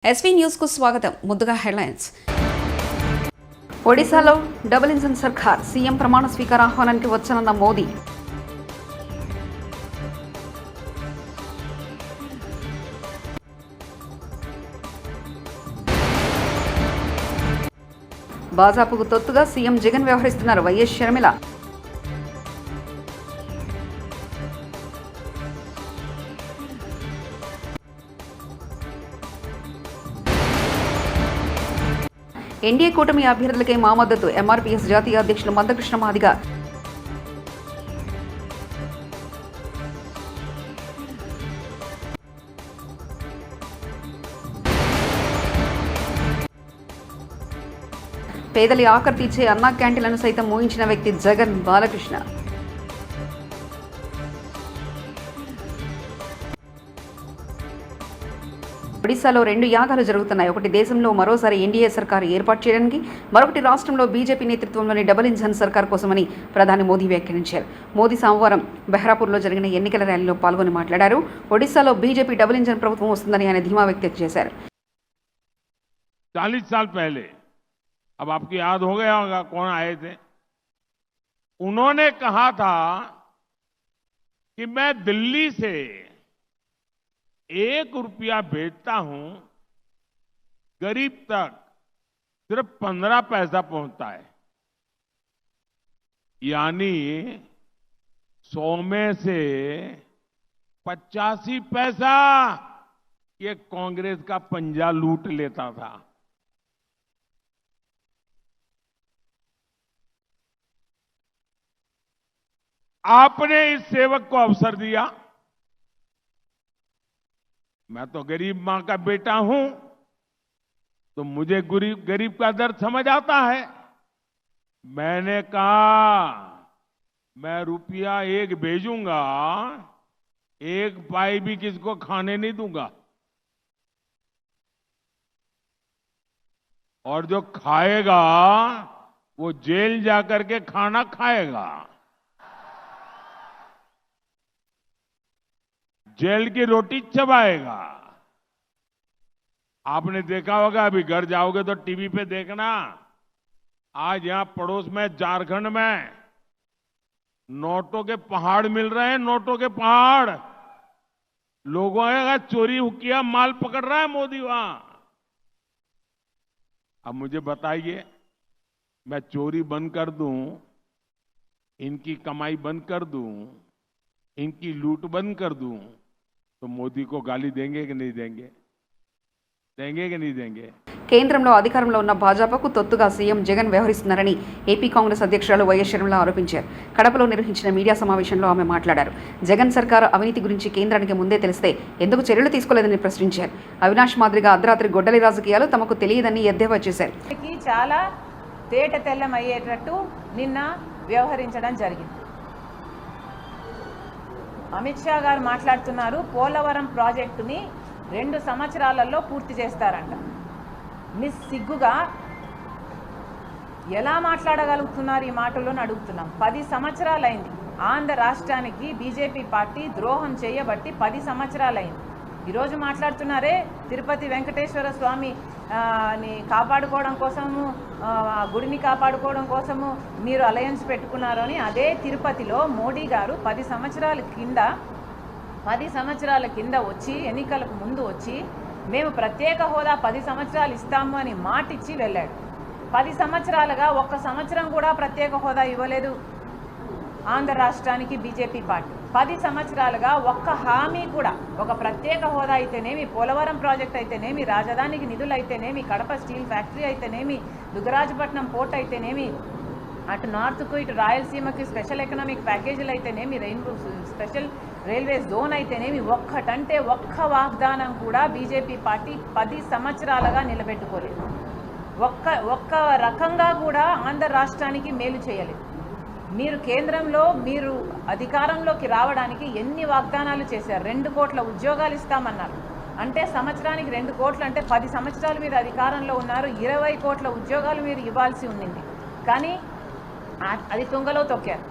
SV news కు స్వాగతం. ముందుగా హెడ్లైన్స్. ఒడిశాలో డబుల్ ఇంజన్ సర్కార్, సీఎం ప్రమాణ స్వీకార ఆహ్వానానికి వచ్చనున్న మోదీ. భాజపాకు తొత్తుగా సీఎం జగన్ వ్యవహరిస్తున్నారు వైఎస్ షర్మిల. ఎన్డీఏ కూటమి అభ్యర్థులకే మా మద్దతు, ఎంఆర్పీఎస్ జాతీయ అధ్యక్షులు మందకృష్ణ మాదిగ. పేదలి ఆఖరి తీర్చే అన్నా క్యాంటీన్లను సైతం ఊహించిన వ్యక్తి జగన్ బాలకృష్ణ. ఒడిశాలో 2 యాగాలు జరుగుతున్నాయి. ఒకటి దేశంలో మరోసారి ఎన్డీఏ సర్కారు ఏర్పాటు చేయడానికి, మరొకటి రాష్ట్రంలో బీజేపీ నేతృత్వంలోని డబుల్ ఇంజన్ సర్కార్ కోసమని ప్రధాని మోదీ వ్యాఖ్యానించారు. మోదీ సోమవారం బెహ్రాపూర్లో జరిగిన ఎన్నికల ర్యాలీలో పాల్గొని మాట్లాడారు. ఒడిశాలో బీజేపీ డబుల్ ఇంజన్ ప్రభుత్వం వస్తుందని ఆయన ధీమా వ్యక్తం చేశారు. 40 साल पहले, अब आपको याद हो गया होगा कौन आए थे. उन्होंने कहा था कि मैं दिल्ली से 1 रुपया भेजता हूं, गरीब तक सिर्फ 15 पैसा पहुंचता है. यानी 100 में से 85 पैसा ये कांग्रेस का पंजा लूट लेता था. आपने इस सेवक को अवसर दिया. मैं तो गरीब मां का बेटा हूं, तो मुझे गरीब का दर्द समझ आता है. मैंने कहा मैं रुपया 1 भेजूंगा, 1 पाई भी किसको खाने नहीं दूंगा. और जो खाएगा वो जेल जाकर के खाना खाएगा. जेल की रोटी चबाएगा. आपने देखा होगा, अभी घर जाओगे तो टीवी पे देखना, आज यहां पड़ोस में झारखंड में नोटों के पहाड़ मिल रहे हैं. नोटों के पहाड़. लोगों का चोरी किया माल पकड़ रहा है मोदी वहां. अब मुझे बताइए, मैं चोरी बंद कर दूं, इनकी कमाई बंद कर दूं, इनकी लूट बंद कर दूं, तो मोदी को गाली देंगे कि नहीं देंगे? देंगे कि नहीं देंगे? కేంద్రంలో అధికారంలో ఉన్న భాజపాకు తొత్తుగా సీఎం జగన్ వ్యవహరిస్తున్నారని ఏపీ కాంగ్రెస్ అధ్యక్షురాలు వైఎస్ షర్మిల ఆరోపించారు. కడపలో నిర్వహించిన మీడియా సమావేశంలో ఆమె మాట్లాడారు. జగన్ సర్కారు అవినీతి గురించి కేంద్రానికి ముందే తెలిస్తే ఎందుకు చర్యలు తీసుకోలేదని ప్రశ్నించారు. అవినాష్ మాదిరిగా అర్ధరాత్రి గొడ్డలి రాజకీయాలు తమకు తెలియదని ఎద్దేవా చేశారు. చాలా తేట తెల్లమయ్యేటట్టు నిన్న వ్యవహరించడం జరిగింది. అమిత్ షా గారు మాట్లాడుతున్నారు, పోలవరం ప్రాజెక్టుని 2 సంవత్సరాలలో పూర్తి చేస్తారంట. మిస్ సిగ్గుగా ఎలా మాట్లాడగలుగుతున్నారు ఈ మాటలను అడుగుతున్నాం. 10 సంవత్సరాలైంది ఆంధ్ర రాష్ట్రానికి బీజేపీ పార్టీ ద్రోహం చేయబట్టి 10 సంవత్సరాలైంది. ఈరోజు మాట్లాడుతున్నారే తిరుపతి వెంకటేశ్వర స్వామి ని కాపాడుకోవడం కోసము, గుడిని కాపాడుకోవడం కోసము మీరు అలయన్స్ పెట్టుకున్నారు అని. అదే తిరుపతిలో మోడీ గారు 10 సంవత్సరాల కింద వచ్చి, ఎన్నికలకు ముందు వచ్చి, మేము ప్రత్యేక హోదా 10 సంవత్సరాలు ఇస్తాము అని మాటిచ్చి వెళ్ళాడు. 10 సంవత్సరాలుగా 1 సంవత్సరం కూడా ప్రత్యేక హోదా ఇవ్వలేదు ఆంధ్ర రాష్ట్రానికి బీజేపీ పార్టీ. 10 సంవత్సరాలుగా ఒక్క హామీ కూడా, ఒక ప్రత్యేక హోదా అయితేనేమి, పోలవరం ప్రాజెక్ట్ అయితేనేమి, రాజధానికి నిధులు అయితేనేమి, కడప స్టీల్ ఫ్యాక్టరీ అయితేనేమి, దుగ్గరాజపట్నం పోర్ట్ అయితేనేమి, అటు నార్త్కు ఇటు రాయలసీమకి స్పెషల్ ఎకనామిక్ ప్యాకేజీలు అయితేనేమి, స్పెషల్ రైల్వే జోన్ అయితేనేమి, ఒక్కటంటే ఒక్క వాగ్దానం కూడా బీజేపీ పార్టీ 10 సంవత్సరాలుగా నిలబెట్టుకోలేదు. ఒక్క రకంగా కూడా ఆంధ్ర రాష్ట్రానికి మేలు చేయలేదు. మీరు కేంద్రంలో మీరు అధికారంలోకి రావడానికి ఎన్ని వాగ్దానాలు చేశారు? 2 కోట్ల ఉద్యోగాలు ఇస్తామన్నారు. అంటే సంవత్సరానికి 2 కోట్లు అంటే 10 సంవత్సరాలు మీరు అధికారంలో ఉన్నారు. 20 కోట్ల ఉద్యోగాలు మీరు ఇవ్వాల్సి ఉండింది. కానీ అది తుంగలో తొక్కారు.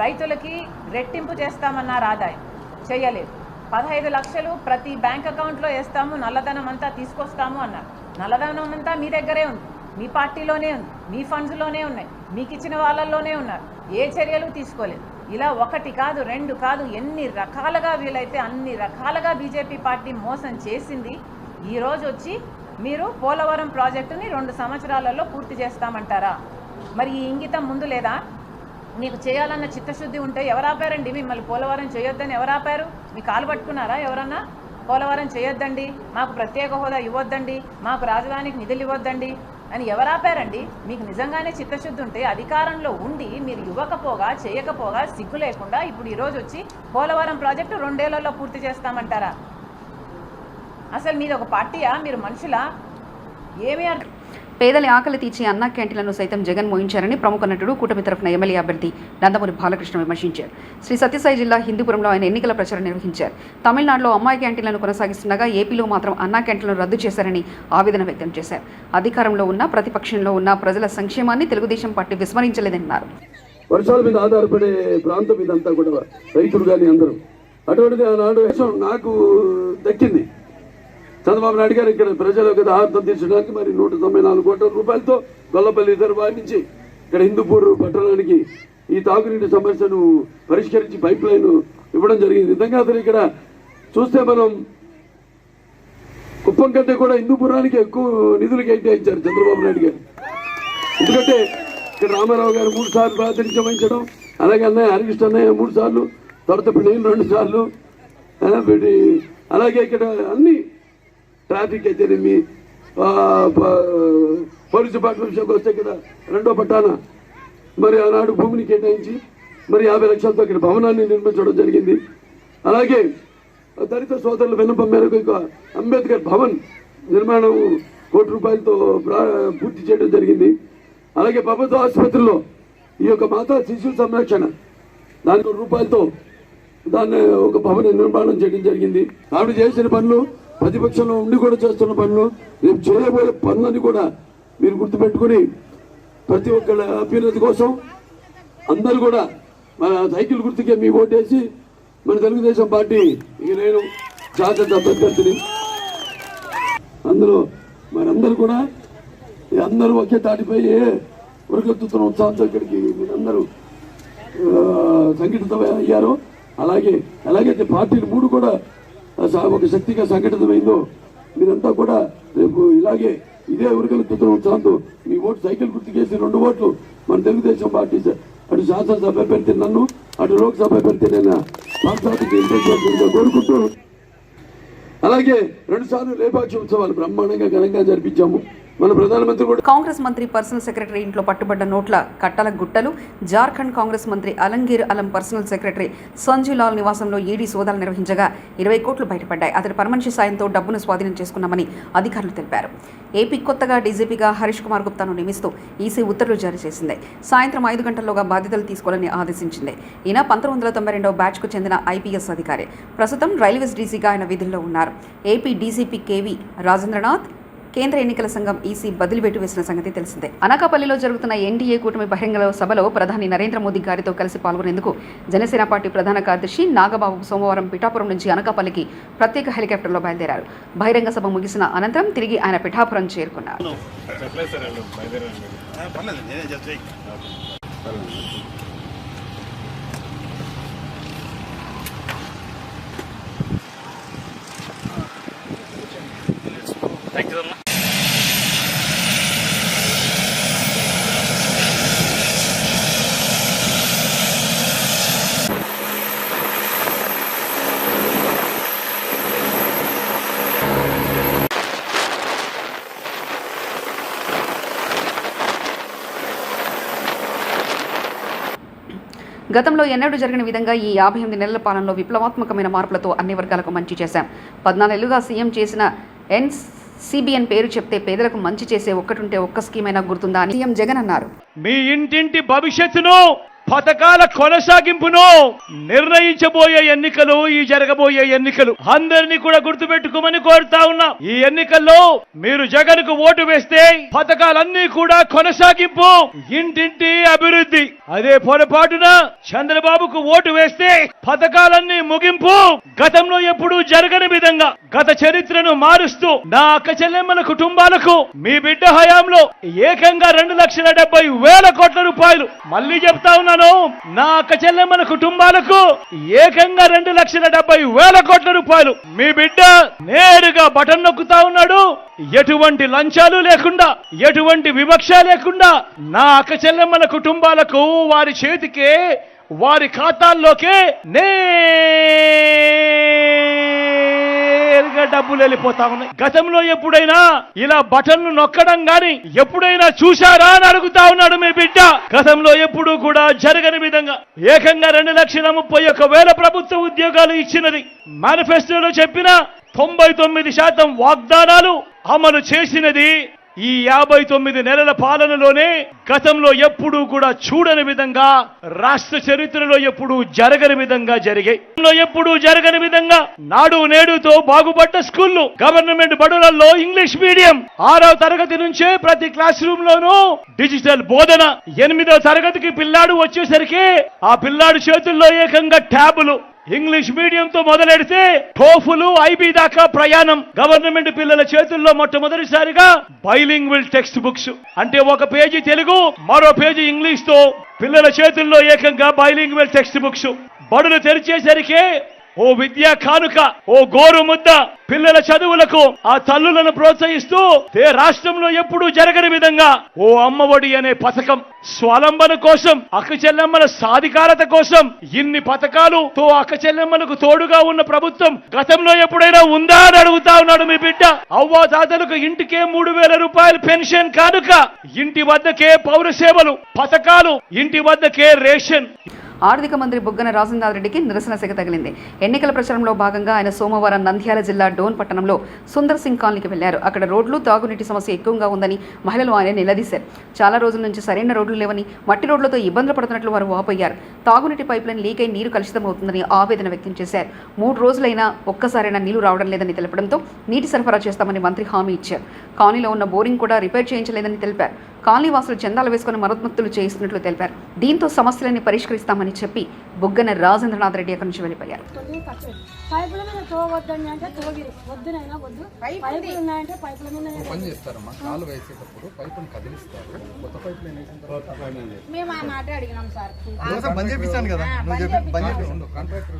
రైతులకి రెట్టింపు చేస్తామన్నారు, ఆదాయం చేయలేదు. 15 లక్షలు ప్రతి బ్యాంక్ అకౌంట్లో వేస్తాము, నల్లధనం అంతా తీసుకొస్తాము అన్నారు. నల్లధనం అంతా మీ దగ్గరే ఉంది, మీ పార్టీలోనే ఉంది, మీ ఫండ్స్లోనే ఉన్నాయి, మీకు ఇచ్చిన వాళ్ళల్లోనే ఉన్నారు. ఏ చర్యలు తీసుకోలేదు. ఇలా ఒకటి కాదు, రెండు కాదు, ఎన్ని రకాలుగా వీలైతే అన్ని రకాలుగా బీజేపీ పార్టీ మోసం చేసింది. ఈరోజు వచ్చి మీరు పోలవరం ప్రాజెక్టుని 2 సంవత్సరాలలో పూర్తి చేస్తామంటారా? మరి ఈ ఇంగితం ముందు లేదా? మీకు చేయాలన్న చిత్తశుద్ధి ఉంటే ఎవరు ఆపారండి మిమ్మల్ని? పోలవరం చేయొద్దని ఎవరు ఆపారు? మీ కాలు పట్టుకున్నారా ఎవరన్నా? పోలవరం చేయొద్దండి, మాకు ప్రత్యేక హోదా ఇవ్వద్దండి, మాకు రాజధానికి నిధులు ఇవ్వద్దండి అని ఎవరు ఆపారండి? మీకు నిజంగానే చిత్తశుద్ధి ఉంటే అధికారంలో ఉండి మీరు ఇవ్వకపోగా చేయకపోగా సిగ్గు లేకుండా ఇప్పుడు ఈరోజు వచ్చి పోలవరం ప్రాజెక్టు 2 ఏళ్లలో పూర్తి చేస్తామంటారా? అసలు మీది ఒక పార్టీయా? మీరు మనుషులా? ఏమీ అర్థం. పేదల ఆకలి తీర్చి అన్నా క్యాంటీన్లను సైతం జగన్ మోయించారని ప్రముఖ నటుడు కూటమి తరఫున ఎమ్మెల్యే అభ్యర్థి నందమూరి బాలకృష్ణ విమర్శించారు. శ్రీ సత్యసాయి జిల్లా హిందూపురంలో ఆయన ఎన్నికల ప్రచారం నిర్వహించారు. తమిళనాడులో అమ్మాయి క్యాంటీన్లను కొనసాగిస్తుండగా ఏపీలో మాత్రం అన్నా క్యాంటీన్లను రద్దు చేశారని ఆవేదన వ్యక్తం చేశారు. అధికారంలో ఉన్న ప్రతిపక్షంలో ఉన్న ప్రజల సంక్షేమాన్ని తెలుగుదేశం పార్టీ విస్మరించలేదన్నారు. వర్షాల మీద ఆధారపడే ప్రాంతం ఇదంతా కూడా రైతులు కానీ అందరూ. అటువంటిది ఆనాడు నాకు దక్కింది. చంద్రబాబు నాయుడు గారు ఇక్కడ ప్రజలకు ఆహారం తీర్చడానికి మరి 194 కోట్ల రూపాయలతో గొల్లపల్లి రిజర్వాయర్ నుంచి ఇక్కడ హిందూపూర్ పట్టణానికి ఈ తాగునీటి సమస్యను పరిష్కరించి పైప్ లైన్ ఇవ్వడం జరిగింది. నిజంగా అసలు ఇక్కడ చూస్తే మనం కుప్పం కంటే కూడా హిందూపురానికి ఎక్కువ నిధులు కేటాయించారు చంద్రబాబు నాయుడు గారు. ఎందుకంటే ఇక్కడ రామారావు గారు 3 సార్లు ప్రాతినిధ్యం వహించడం, అలాగే అన్నయ్య హరికృష్ణ అన్నయ్య 3 సార్లు, తర్వాత నేను 2 సార్లు, అలాగే ఇక్కడ అన్ని ట్రాఫిక్ అయితేనేమి, పోలీస్ డిపార్ట్మెంట్ విషయంకి వస్తే ఇక్కడ 2వ పట్టాన మరి ఆనాడు భూమిని కేటాయించి మరి 50 లక్షలతో ఇక్కడ భవనాన్ని నిర్మించడం జరిగింది. అలాగే దళిత సోదరుల విన్నపం మేరకు ఇక అంబేద్కర్ భవన్ నిర్మాణం 1 కోటి రూపాయలతో పూర్తి చేయడం జరిగింది. అలాగే ప్రభుత్వ ఆసుపత్రిలో ఈ యొక్క మాతా శిశు సంరక్షణ దాని 1 రూపాయలతో దాన్ని ఒక భవన నిర్మాణం చేయడం జరిగింది. ఆవిడ చేసిన పనులు, ప్రతిపక్షంలో ఉండి కూడా చేస్తున్న పనులు, రేపు చేయబోయే పనులని కూడా మీరు గుర్తుపెట్టుకుని ప్రతి ఒక్కళ్ళ అభ్యున్నతి కోసం అందరూ కూడా మన సైకిల్ గుర్తుకే మీ ఓటేసి మన తెలుగుదేశం పార్టీ ఇక నేను శాసన అభ్యర్థిని అందులో మనందరూ కూడా అందరూ ఒకే తాటిపై ఉరకెత్తుతున్న ఉత్సాహంతో ఇక్కడికి మీరందరూ సంఘటితం అయ్యారో అలాగే ఎలాగైతే పార్టీలు 3 కూడా ఒక శక్తిగా సంఘటితమైందో మీరంతా కూడా రేపు ఇలాగే ఇదే ఉరకెత్తుతున్న ఉత్సాహంతో మీ ఓటు సైకిల్ గుర్తుకేసి 2 ఓట్లు మన తెలుగుదేశం పార్టీ అటు శాసనసభ అభ్యర్థి నన్ను, అటు లోక్సభ అభ్యర్థి నేను కోరుకుంటూ, అలాగే 2 సార్లు లేపాక్షి ఉత్సవాలు బ్రహ్మాండంగా ఘనంగా జరిపించాము. మన ప్రధానమంత్రి కూడా కాంగ్రెస్ మంత్రి పర్సనల్ సెక్రటరీ ఇంట్లో పట్టుబడ్డ నోట్ల కట్టల గుట్టలు. జార్ఖండ్ కాంగ్రెస్ మంత్రి అలంగీర్ అలం పర్సనల్ సెక్రటరీ సంజయ్ లాల్ నివాసంలో ఈడీ సోదాలు నిర్వహించగా 20 కోట్లు బయటపడ్డాయి. అతడి పరమనిషి సాయంతో డబ్బును స్వాధీనం చేసుకున్నామని అధికారులు తెలిపారు. ఏపీ కొత్తగా డీజీపీగా హరీష్ కుమార్ గుప్తాను నియమిస్తూ ఈసీ ఉత్తర్వులు జారీ చేసింది. సాయంత్రం 5 గంటల్లోగా బాధ్యతలు తీసుకోవాలని ఆదేశించింది. ఈయన 1992వ బ్యాచ్కు చెందిన ఐపీఎస్ అధికారి. ప్రస్తుతం రైల్వేస్ డీసీగా ఆయన విధుల్లో ఉన్నారు. ఏపీ డీసీపీ కేవీ రాజేంద్రనాథ్ కేంద్ర ఎన్నికల సంఘం ఈసీ బదిలీవేటు వేసిన సంగతి తెలిసిందే. అనకాపల్లిలో జరుగుతున్న ఎన్డీఏ కూటమి బహిరంగ సభలో ప్రధాని నరేంద్ర మోదీ గారితో కలిసి పాల్గొనేందుకు జనసేన పార్టీ ప్రధాన కార్యదర్శి నాగబాబు సోమవారం పిఠాపురం నుంచి అనకాపల్లికి ప్రత్యేక హెలికాప్టర్లో బయలుదేరారు. బహిరంగ సభ ముగిసిన అనంతరం తిరిగి ఆయన పిఠాపురం చేరుకున్నారు. గతంలో ఎన్నడూ జరిగిన విధంగా ఈ 58 నెలల పాలనలో విప్లవాత్మకమైన మార్పులతో అన్ని వర్గాలకు మంచి చేశాం. 14 ఏళ్లుగా సీఎం చేసిన ఎన్సీబీఎన్ పేరు చెప్తే పేదలకు మంచి చేసే ఒక్కటుంటే ఒక్క స్కీమ్ అయినా గుర్తుందా అని సీఎం జగన్ అన్నారు. మీ ఇంటింటి భవిష్యత్తును పథకాల కొనసాగింపును నిర్ణయించబోయే ఎన్నికలు, ఈ జరగబోయే ఎన్నికలు అందరినీ కూడా గుర్తుపెట్టుకోమని కోరుతా ఉన్నా. ఈ ఎన్నికల్లో మీరు జగన్ కు ఓటు వేస్తే పథకాలన్నీ కూడా కొనసాగింపు, ఇంటింటి అభివృద్ధి. అదే పొరపాటున చంద్రబాబుకు ఓటు వేస్తే పథకాలన్నీ ముగింపు. గతంలో ఎప్పుడూ జరగని విధంగా గత చరిత్రను మారుస్తూ నా అక్క చెల్లెమ్మల కుటుంబాలకు మీ బిడ్డ హయాంలో ఏకంగా 2,70,000 కోట్ల రూపాయలు, మళ్ళీ చెప్తా ఉన్నాను, నా అక్క చెల్లెమ్మల కుటుంబాలకు ఏకంగా 2,70,000 కోట్ల రూపాయలు మీ బిడ్డ నేరుగా బటన్ నొక్కుతా ఉన్నాడు. ఎటువంటి లంచాలు లేకుండా, ఎటువంటి వివక్ష లేకుండా నా అక్క చెల్లెమ్మల కుటుంబాలకు వారి చేతికే, వారి ఖాతాల్లోకే నేరుగా డబ్బులు వెళ్ళిపోతా ఉన్నాయి. గతంలో ఎప్పుడైనా ఇలా బటన్లు నొక్కడం గాని ఎప్పుడైనా చూశారా అని అడుగుతా ఉన్నాడు మీ బిడ్డ. గతంలో ఎప్పుడూ కూడా జరగని విధంగా ఏకంగా 2,31,000 ప్రభుత్వ ఉద్యోగాలు ఇచ్చినది. మేనిఫెస్టోలో చెప్పిన 99% వాగ్దానాలు అమలు చేసినది ఈ 59 నెలల పాలనలోనే. గతంలో ఎప్పుడూ కూడా చూడని విధంగా, రాష్ట్ర చరిత్రలో ఎప్పుడూ జరగని విధంగా జరిగాయి. ఎప్పుడూ జరగని విధంగా నాడు నేడుతో బాగుపడ్డ స్కూళ్లు, గవర్నమెంట్ బడులలో ఇంగ్లీష్ మీడియం, 6వ తరగతి నుంచే ప్రతి క్లాస్ రూమ్ లోనూ డిజిటల్ బోధన. 8వ తరగతికి పిల్లాడు వచ్చేసరికి ఆ పిల్లాడు చేతుల్లో ఏకంగా ట్యాబులు. ఇంగ్లీష్ మీడియంతో మొదలెడితే టోఫులు, ఐబీ దాకా ప్రయాణం. గవర్నమెంట్ పిల్లల చేతుల్లో మొట్టమొదటిసారిగా బైలింగ్వల్ టెక్స్ట్ బుక్స్, అంటే ఒక పేజీ తెలుగు, మరో పేజీ ఇంగ్లీష్ తో పిల్లల చేతుల్లో ఏకంగా బైలింగ్వల్ టెక్స్ట్ బుక్స్. బడులు తెరిచేసరికి ఓ విద్యా కానుక, ఓ గోరు ముద్ద పిల్లల చదువులకు ఆ తల్లులను ప్రోత్సహిస్తూ రాష్ట్రంలో ఎప్పుడూ జరగని విధంగా ఓ అమ్మఒడి అనే పథకం, స్వలంబన కోసం, అక్క చెల్లెమ్మల సాధికారత కోసం ఇన్ని పథకాలుతో అక్క చెల్లెమ్మలకు తోడుగా ఉన్న ప్రభుత్వం గతంలో ఎప్పుడైనా ఉందా అని అడుగుతా ఉన్నాడు మీ బిడ్డ. అవ్వా తాతలకు ఇంటికే 3,000 రూపాయలు పెన్షన్ కానుక, ఇంటి వద్దకే పౌర సేవలు పథకాలు, ఇంటి వద్దకే రేషన్. ఆర్థిక మంత్రి బుగ్గన రాజేంద్ర రెడ్డికి నిరసన సెగ తగిలింది. ఎన్నికల ప్రచారంలో భాగంగా ఆయన సోమవారం నంద్యాల జిల్లా డోన్ పట్టణంలో సుందర్ సింగ్ కాలనీకి వెళ్లారు. అక్కడ రోడ్లు, తాగునీటి సమస్య ఎక్కువగా ఉందని మహిళలు ఆయన నిలదీశారు. చాలా రోజుల నుంచి సరైన రోడ్లు లేవని, మట్టి రోడ్లతో ఇబ్బందులు పడుతున్నట్లు వారు వాపోయారు. తాగునీటి పైప్లైన్ లీక్ అయి నీరు కలుషితమవుతుందని ఆవేదన వ్యక్తం చేశారు. 3 రోజులైనా ఒక్కసారైనా నీళ్లు రావడం లేదని తెలపడంతో నీటి సరఫరా చేస్తామని మంత్రి హామీ ఇచ్చారు. కాలనీలో ఉన్న బోరింగ్ కూడా రిపేర్ చేయించలేదని తెలిపారు. కాలనీ వాసులు చందాలు వేసుకుని మరమ్మతులు చేయిస్తున్నట్లు తెలిపారు. దీంతో సమస్యలన్నీ పరిష్కరిస్తామని చెప్పి బుగ్గన రాజేంద్రనాథ్ రెడ్డి అక్కడి నుంచి వెళ్ళిపోయారు. పైపుల మీద తోవద్దని అంటే తోగిరి వద్దునైనా వద్దు, పైపులు ఉన్నాయంటే పైపుల మీద పని చేస్తారమ్మా. కాలు వేసేటప్పుడు పైపును కదిలిస్తారు. కొత్త పైపులు మేము ఆ మాట అడిగినాం సార్. బంద్ చేపించాను కదా, నువ్వు చెప్పి బంద్ చేపించు. కాంట్రాక్టర్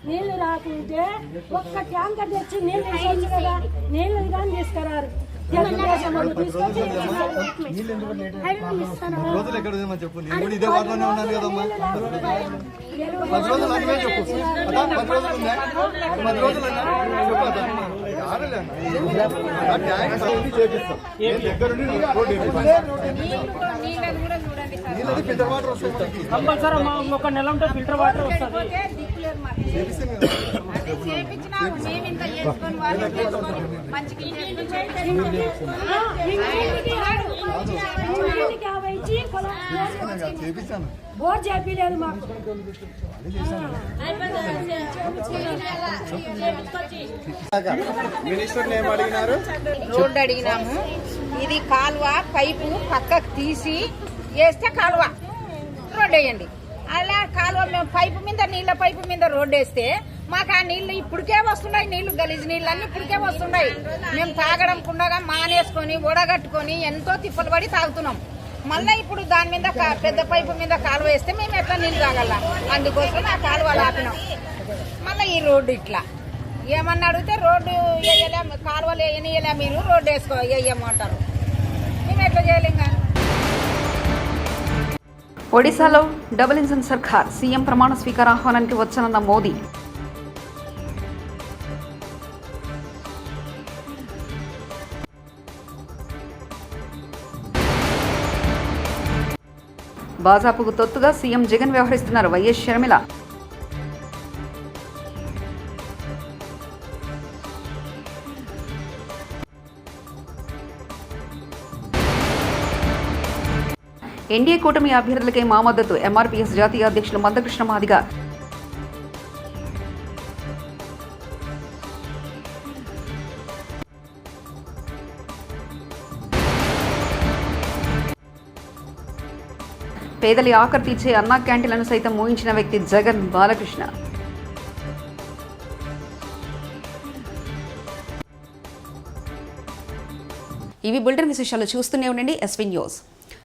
నీళ్లు రాకుంటే ఒక్క ట్యాంకర్ తెచ్చి నీళ్లు ఇవ్వచ్చు కదా. నీళ్లు కానీ తీసుకురారు. రోజులు ఎక్కడ చెప్పు, నేను కూడా ఇదే వాటిలోనే ఉన్నాను కదమ్మా. 10 రోజులు నాకే చెప్పు. 10 రోజులు ఉందా? 10 రోజులు చేపిస్తాం. ఫిల్టర్ వాటర్ వస్తుంది కంపల్సరీ. ఒక నెల ఉంటే ఫిల్టర్ వాటర్ వస్తుంది. బోర్ చేపిలేదు మాకు. రోడ్డు అడిగినాము. ఇది కాలువ పైపు పక్కకు తీసి వేస్తే కాలువ రోడ్డు వేయండి. అలా కాలువ మేము పైపు మీద నీళ్ళ పైపు మీద రోడ్డు వేస్తే మాకు ఆ నీళ్లు ఇప్పటికే వస్తున్నాయి. నీళ్లు గలీజ్ నీళ్ళు అన్ని ఇప్పటికే వస్తున్నాయి. మేము తాగడం కుండగా మానేసుకొని ఒడగట్టుకొని ఎంతో తిప్పలు పడి తాగుతున్నాం. మళ్ళీ ఇప్పుడు దాని మీద పెద్ద పైపు మీద కాలువ వేస్తే మేము ఎట్లా నీళ్ళు తాగల? అందుకోసం ఆ కాలువ ఆపినాం. మళ్ళీ ఈ రోడ్డు ఇట్లా ఏమన్నా అడిగితే రోడ్డు వేయలే, కాలువలు వేయనియలే, మీరు రోడ్డు వేయమంటారు. మేము ఎట్లా చేయలేం కానీ. ఒడిశాలో డబుల్ ఇంజన్ సర్కార్, సీఎం ప్రమాణ స్వీకార ఆహ్వానానికి వచ్చనున్న మోదీ. భాజపాకు తొత్తుగా సీఎం జగన్ వ్యవహరిస్తున్నారు. వైఎస్ షర్మిల. ఎన్డీఏ కూటమి అభ్యర్థులకే మా మద్దతు ఎంఆర్పీఎస్ జాతీయ అధ్యక్షులు మందకృష్ణ మాదిగ. పేదలి ఆఖరి తీర్చే అన్నా క్యాంటీన్లను సైతం మూయించిన వ్యక్తి జగన్ బాలకృష్ణ. ఇవి బులెటిన్ విశేషాలు. చూస్తూనే ఉండండి ఎస్వీ న్యూస్.